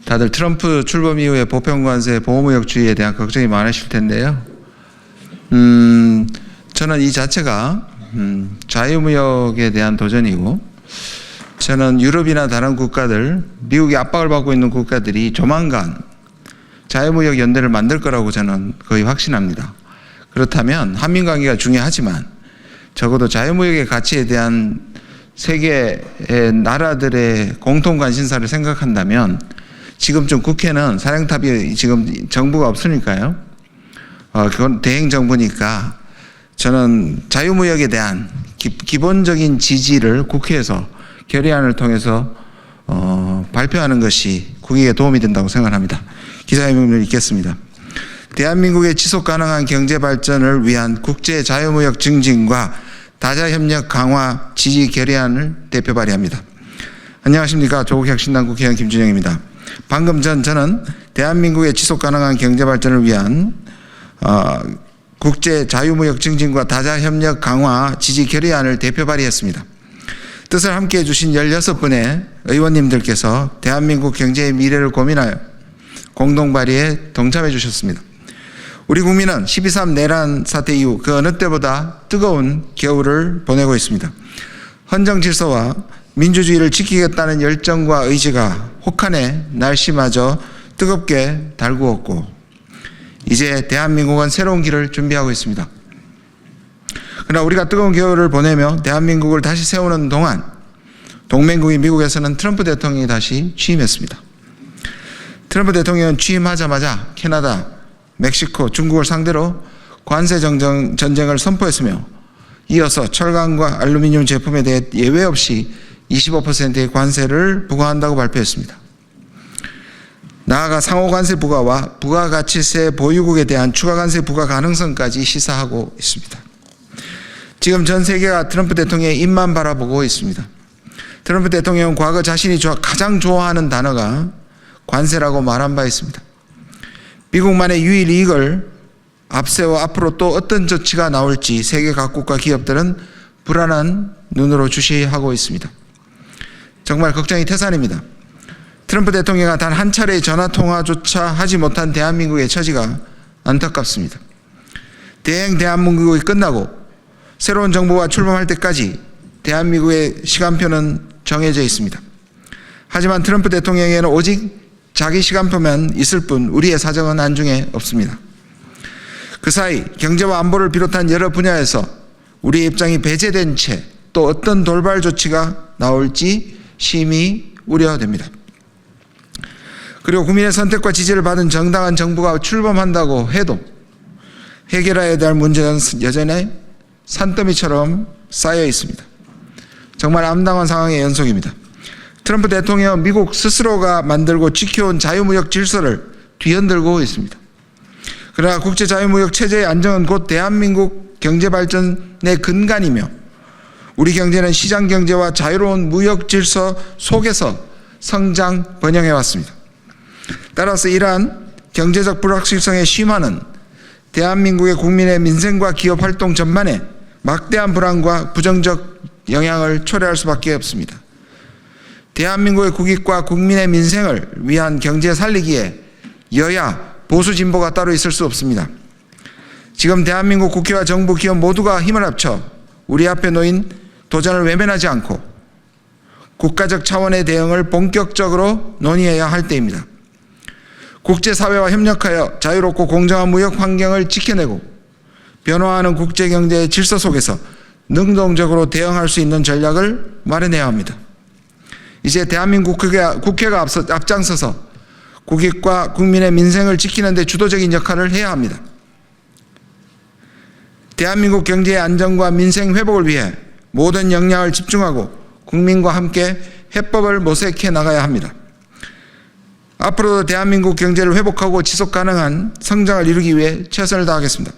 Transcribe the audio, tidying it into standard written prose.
다들 트럼프 출범 이후에 보편관세 보호무역주의에 대한 걱정이 많으실 텐데요. 저는 이 자체가 자유무역에 대한 도전이고, 저는 유럽이나 다른 국가들, 미국의 압박을 받고 있는 국가들이 조만간 자유무역 연대를 만들 거라고 저는 거의 확신합니다. 그렇다면 한민관계가 중요하지만 적어도 자유무역의 가치에 대한 세계의 나라들의 공통 관심사를 생각한다면, 지금쯤 국회는 사령탑이 지금 정부가 없으니까요. 그건 대행 정부니까 저는 자유무역에 대한 기본적인 지지를 국회에서 결의안을 통해서 발표하는 것이 국익에 도움이 된다고 생각합니다. 기자회견을 읽겠습니다. 대한민국의 지속가능한 경제발전을 위한 국제 자유무역 증진과 다자협력 강화 지지 결의안을 대표 발의합니다. 안녕하십니까. 조국혁신당 국회의원 김준영입니다. 방금 저는 대한민국의 지속가능한 경제발전을 위한 국제 자유무역 증진과 다자협력 강화 지지 결의안을 대표 발의했습니다. 뜻을 함께해 주신 16분의 의원님들께서 대한민국 경제의 미래를 고민하여 공동 발의에 동참해 주셨습니다. 우리 국민은 12.3 내란 사태 이후 그 어느 때보다 뜨거운 겨울을 보내고 있습니다. 헌정 질서와 민주주의를 지키겠다는 열정과 의지가 혹한의 날씨마저 뜨겁게 달구었고, 이제 대한민국은 새로운 길을 준비하고 있습니다. 그러나 우리가 뜨거운 겨울을 보내며 대한민국을 다시 세우는 동안 동맹국인 미국에서는 트럼프 대통령이 다시 취임했습니다. 트럼프 대통령은 취임하자마자 캐나다, 멕시코, 중국을 상대로 관세 전쟁을 선포했으며, 이어서 철강과 알루미늄 제품에 대해 예외 없이 25%의 관세를 부과한다고 발표했습니다. 나아가 상호 관세 부과와 부가가치세 보유국에 대한 추가 관세 부과 가능성까지 시사하고 있습니다. 지금 전 세계가 트럼프 대통령의 입만 바라보고 있습니다. 트럼프 대통령은 과거 자신이 가장 좋아하는 단어가 관세라고 말한 바 있습니다. 미국만의 유일 이익을 앞세워 앞으로 또 어떤 조치가 나올지 세계 각국과 기업들은 불안한 눈으로 주시하고 있습니다. 정말 걱정이 태산입니다. 트럼프 대통령과 단 한 차례의 전화통화조차 하지 못한 대한민국의 처지가 안타깝습니다. 대행 대한민국이 끝나고 새로운 정부가 출범할 때까지 대한민국의 시간표는 정해져 있습니다. 하지만 트럼프 대통령에게는 오직 자기 시간표만 있을 뿐 우리의 사정은 안중에 없습니다. 그 사이 경제와 안보를 비롯한 여러 분야에서 우리의 입장이 배제된 채 또 어떤 돌발 조치가 나올지 심히 우려됩니다. 그리고 국민의 선택과 지지를 받은 정당한 정부가 출범한다고 해도 해결해야 될 문제는 여전히 산더미처럼 쌓여 있습니다. 정말 암담한 상황의 연속입니다. 트럼프 대통령은 미국 스스로가 만들고 지켜온 자유무역 질서를 뒤흔들고 있습니다. 그러나 국제 자유무역 체제의 안정은 곧 대한민국 경제발전의 근간이며, 우리 경제는 시장 경제와 자유로운 무역 질서 속에서 성장 번영해 왔습니다. 따라서 이러한 경제적 불확실성의 심화는 대한민국의 국민의 민생과 기업 활동 전반에 막대한 불안과 부정적 영향을 초래할 수밖에 없습니다. 대한민국의 국익과 국민의 민생을 위한 경제 살리기에 여야, 보수 진보가 따로 있을 수 없습니다. 지금 대한민국 국회와 정부, 기업 모두가 힘을 합쳐 우리 앞에 놓인 도전을 외면하지 않고 국가적 차원의 대응을 본격적으로 논의해야 할 때입니다. 국제사회와 협력하여 자유롭고 공정한 무역 환경을 지켜내고 변화하는 국제경제의 질서 속에서 능동적으로 대응할 수 있는 전략을 마련해야 합니다. 이제 대한민국 국회가 앞장서서 국익과 국민의 민생을 지키는 데 주도적인 역할을 해야 합니다. 대한민국 경제의 안정과 민생 회복을 위해 모든 역량을 집중하고 국민과 함께 해법을 모색해 나가야 합니다. 앞으로도 대한민국 경제를 회복하고 지속가능한 성장을 이루기 위해 최선을 다하겠습니다.